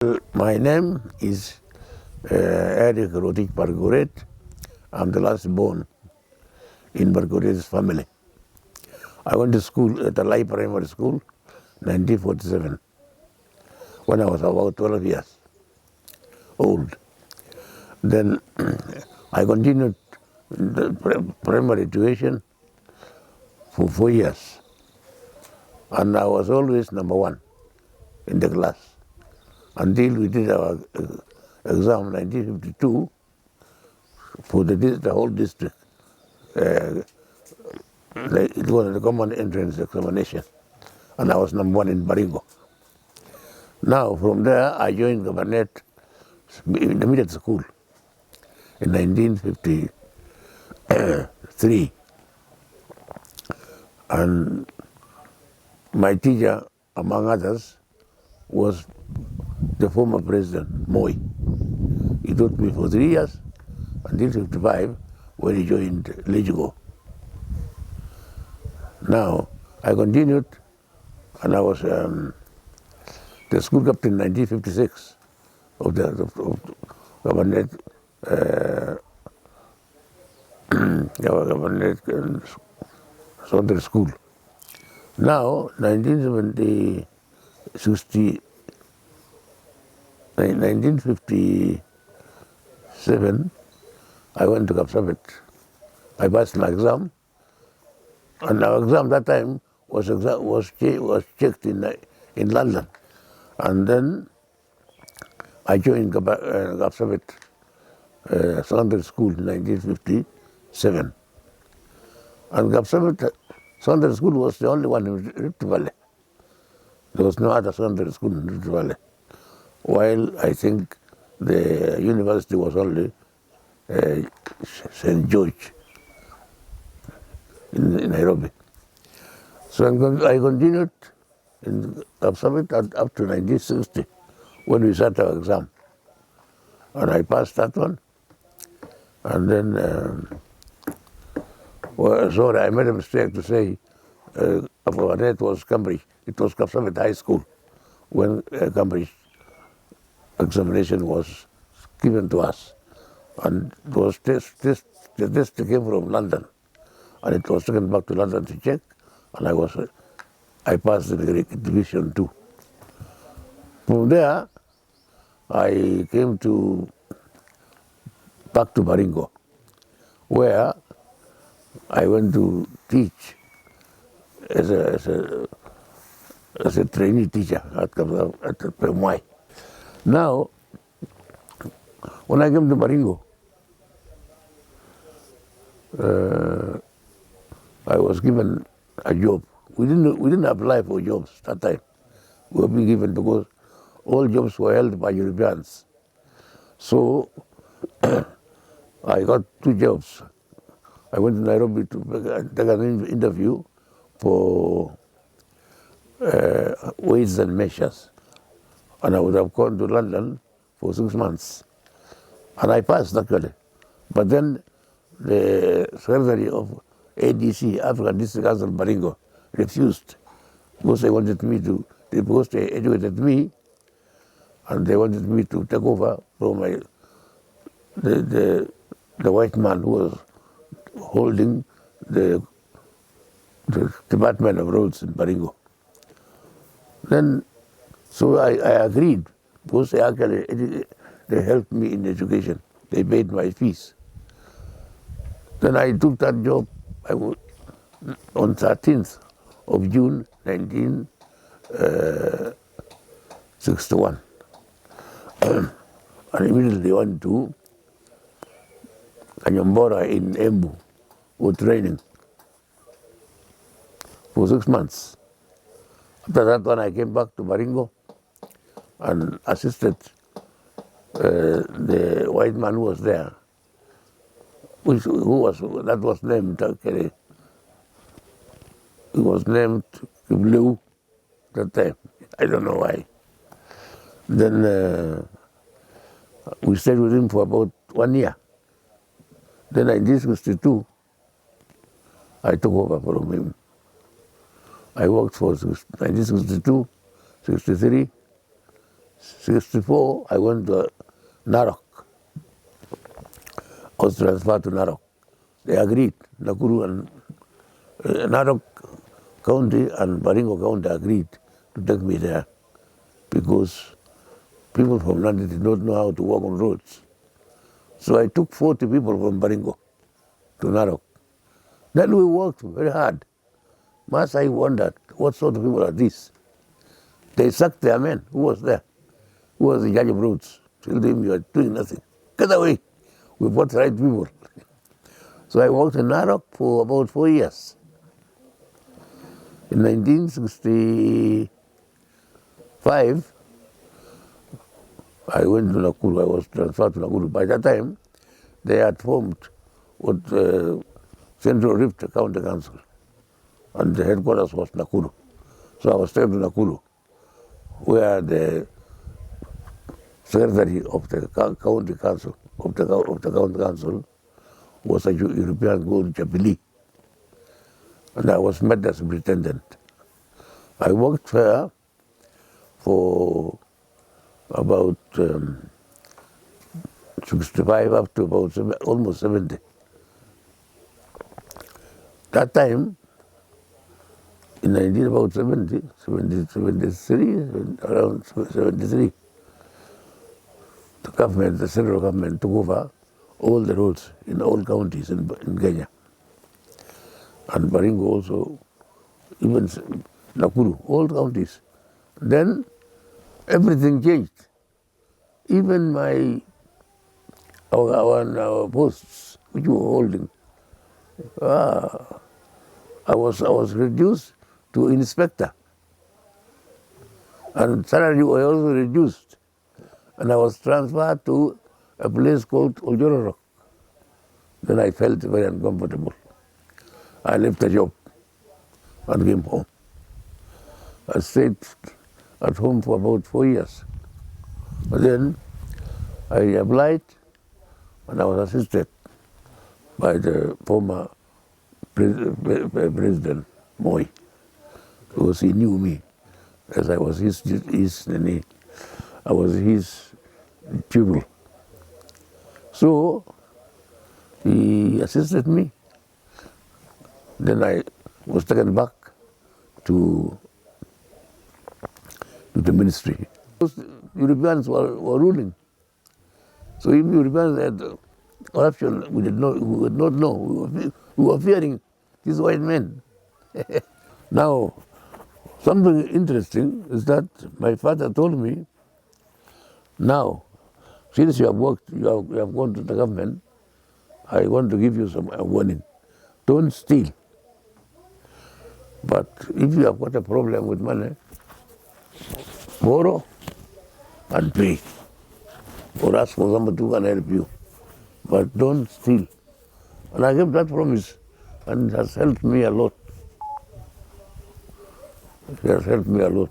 My name is Eric Rotik Bargorett. I'm the last born in Bargorett's family. I went to school at the Lai Primary School, 1947, when I was about 12 years old. Then I continued the primary tuition for 4 years, and I was always number one in the class until we did our exam 1952 for the whole district. It was a common entrance examination, and I was number one in Baringo. Now, from there, I joined Government Intermediate School in 1953. And my teacher, among others, was the former President, Moi. He taught me for 3 years until 55, when he joined Legigo. Now, I continued, and I was the school captain in 1956 of the Government Secondary School. Now, 1957, I went to Kapsabet. I passed my exam, and our exam that time was checked in London, and then I joined Kapsabet Secondary School in 1957, and Kapsabet Secondary School was the only one in Rift Valley. There was no other secondary school in Rift Valley, while I think the university was only St. George in Nairobi. So I continued in Kapsabet up to 1960, when we sat our exam. And I passed that one. And then, sorry, I made a mistake to say Bargorett was Cambridge. It was Kapsabet High School when Cambridge examination was given to us. And it was the test came from London, and it was taken back to London to check, and I passed the division 2. From there, I came back to Baringo, where I went to teach as a trainee teacher at Pemwai. Now, when I came to Baringo, I was given a job. We didn't apply for jobs that time. We were being given because all jobs were held by Europeans. So I got 2 jobs. I went to Nairobi to take an interview for weights and measures, and I would have gone to London for 6 months, and I passed actually. But then the secretary of ADC, African District Council Baringo, refused because they wanted me because they educated me, and they wanted me to take over from the white man who was holding the Department of Roads in Baringo. Then, so I agreed because they helped me in education. They paid my fees. Then I took that job on 13th of June 1961. And immediately went to Kanyambora in Embu for training for 6 months. After that one, I came back to Baringo and assisted the white man who was there, that was named he was named Blue that time. I don't know why. Then we stayed with him for about 1 year. Then in 1962, I took over from him. I worked for 1962, 63, 1964, I went to Narok. I was transferred to Narok. They agreed, Nakuru and Narok County and Baringo County agreed to take me there because people from Nandi did not know how to walk on roads. So I took 40 people from Baringo to Narok. Then we worked very hard. Mas I wondered, what sort of people are these? They sacked their men. Who was there? Who was the judge of roads? Told him, you are doing nothing. Get away. We brought right people. So I worked in Narok for about 4 years. In 1965, I went to Nakuru. I was transferred to Nakuru. By that time, they had formed what Central Rift County Council, and the headquarters was Nakuru. So I was taken to Nakuru, where the secretary of the county council was a European called Chapili, and I was made as superintendent. I worked there for about 65 up to about almost 70. That time, in 1973, around 73, the central government took over all the roads in all counties in Kenya. And Baringo also, even Nakuru, all counties. Then everything changed. Even our posts which we were holding, I was reduced to inspector, and salary was also reduced, and I was transferred to a place called Narok. Then I felt very uncomfortable. I left the job and came home. I stayed at home for about 4 years. But then I applied, and I was assisted by the former President Moi, because he knew me, as I was his pupil. So he assisted me. Then I was taken back to the ministry. Europeans were ruling. So if Europeans had corruption, we would not know. We were fearing these white men. Now, something interesting is that my father told me, now, since you have worked, you have gone to the government, I want to give you a warning. Don't steal. But if you have got a problem with money, borrow and pay, or ask for somebody who can help you. But don't steal. And I gave that promise, and it has helped me a lot. It has helped me a lot.